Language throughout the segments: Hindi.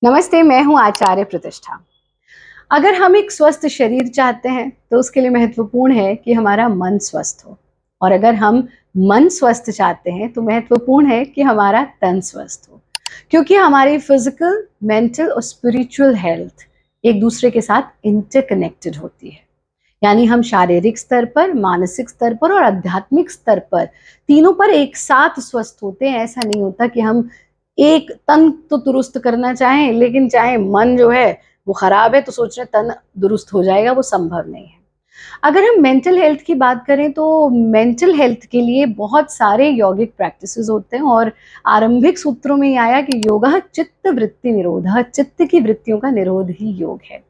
नमस्ते, मैं हूँ आचार्य प्रतिष्ठा। अगर हम एक स्वस्थ शरीर चाहते हैं तो उसके लिए महत्वपूर्ण है कि हमारा मन स्वस्थ हो, और अगर हम मन स्वस्थ चाहते हैं तो महत्वपूर्ण है कि हमारा तन स्वस्थ हो, क्योंकि हमारी फिजिकल, मेंटल और स्पिरिचुअल हेल्थ एक दूसरे के साथ इंटरकनेक्टेड होती है। यानी हम शारीरिक स्तर पर, मानसिक स्तर पर और आध्यात्मिक स्तर पर, तीनों पर एक साथ स्वस्थ होते हैं। ऐसा नहीं होता कि हम एक तन तो दुरुस्त करना चाहें, लेकिन चाहे मन जो है वो खराब है तो सोच रहे तन दुरुस्त हो जाएगा, वो संभव नहीं है। अगर हम मेंटल हेल्थ की बात करें तो मेंटल हेल्थ के लिए बहुत सारे यौगिक प्रैक्टिसेस होते हैं, और आरंभिक सूत्रों में ये आया कि योगः चित्त वृत्ति निरोधः, चित्त की वृत्तियों का निरोध ही योग है।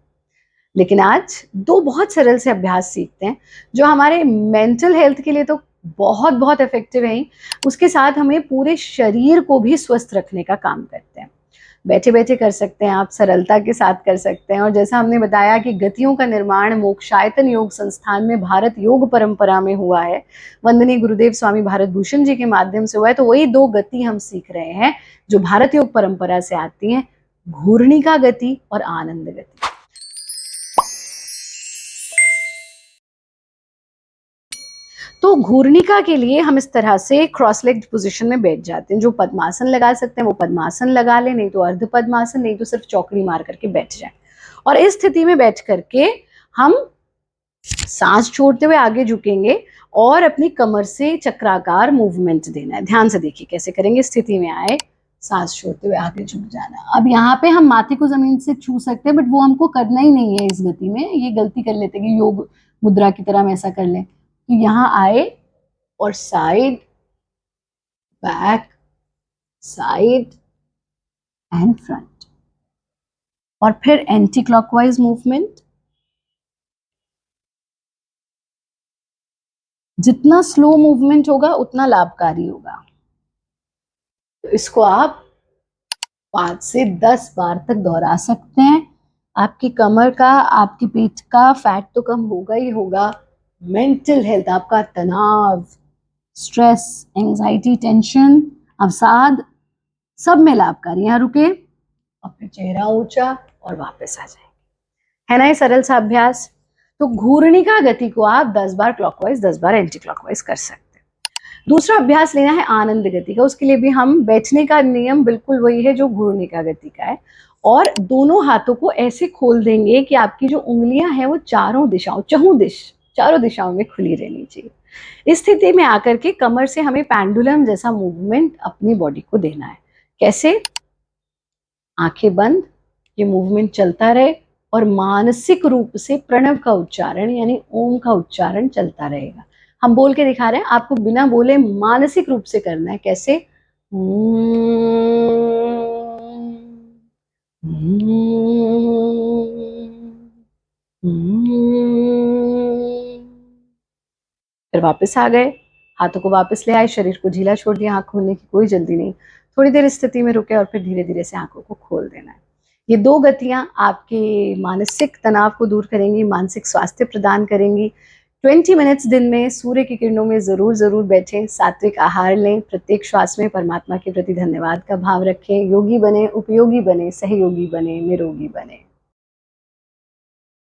लेकिन आज दो बहुत सरल से अभ्यास सीखते हैं जो हमारे मेंटल हेल्थ के लिए तो बहुत बहुत इफेक्टिव है ही, उसके साथ हमें पूरे शरीर को भी स्वस्थ रखने का काम करते हैं। बैठे बैठे कर सकते हैं आप, सरलता के साथ कर सकते हैं। और जैसा हमने बताया कि गतियों का निर्माण मोक्षायतन योग संस्थान में भारत योग परंपरा में हुआ है, वंदनीय गुरुदेव स्वामी भारत भूषण जी के माध्यम से हुआ है, तो वही दो गति हम सीख रहे हैं जो भारत योग परंपरा से आती हैं, घूर्णिका गति और आनंद गति। तो घूर्णिका के लिए हम इस तरह से क्रॉस लेग्ड पोजीशन में बैठ जाते हैं। जो पद्मासन लगा सकते हैं वो पद्मासन लगा लें, नहीं तो अर्ध पद्मासन, नहीं तो सिर्फ चौकड़ी मार करके बैठ जाए। और इस स्थिति में बैठ करके हम सांस छोड़ते हुए आगे झुकेंगे और अपनी कमर से चक्राकार मूवमेंट देना है। ध्यान से देखिए कैसे करेंगे। स्थिति में आए, सांस छोड़ते हुए आगे झुक जाना। अब यहाँ पे हम माथे को जमीन से छू सकते हैं, बट वो हमको करना ही नहीं है इस गति में। ये गलती कर लेते हैं कि योग मुद्रा की तरह हम ऐसा कर लें। तो यहाँ आए और side, back, side and front, और फिर एंटी क्लॉकवाइज मूवमेंट। जितना स्लो मूवमेंट होगा उतना लाभकारी होगा। तो इसको आप 5 से 10 बार तक दोहरा सकते हैं। आपकी कमर का, आपके पेट का फैट तो कम होगा ही होगा, मेंटल हेल्थ, आपका तनाव, स्ट्रेस, एंजाइटी, टेंशन, अवसाद, सब में लाभकारी। यहाँ रुके और फिर चेहरा ऊंचा और वापस आ जाएंगे। है ना ये सरल सा अभ्यास। तो घूर्णिका गति को आप 10 बार क्लॉकवाइज, 10 बार एंटी क्लॉकवाइज कर सकते हैं। दूसरा अभ्यास लेना है आनंद गति का। उसके लिए भी हम बैठने का नियम बिल्कुल वही है जो घूर्णिका गति का है, और दोनों हाथों को ऐसे खोल देंगे कि आपकी जो उंगलियां हैं वो चारों दिशाओं में खुली रहनी चाहिए। इस स्थिति में आकर के कमर से हमें पेंडुलम जैसा मूवमेंट अपनी बॉडी को देना है। कैसे? आंखें बंद, ये मूवमेंट चलता रहे, और मानसिक रूप से प्रणव का उच्चारण यानी ओम का उच्चारण चलता रहेगा। हम बोल के दिखा रहे हैं, आपको बिना बोले मानसिक रूप से करना है। कैसे? फिर वापस आ गए, हाथों को वापस ले आए, शरीर को ढीला छोड़ दिया, आंख खोलने की कोई जल्दी नहीं। थोड़ी देर इस स्थिति में रुके और फिर धीरे धीरे से आंखों को खोल देना है। ये दो गतियां आपके मानसिक तनाव को दूर करेंगी, मानसिक स्वास्थ्य प्रदान करेंगी। 20 मिनट्स दिन में सूर्य की किरणों में जरूर जरूर बैठें, सात्विक आहार लें, प्रत्येक श्वास में परमात्मा के प्रति धन्यवाद का भाव रखें, योगी बने, उपयोगी बने, सहयोगी बने, निरोगी बने।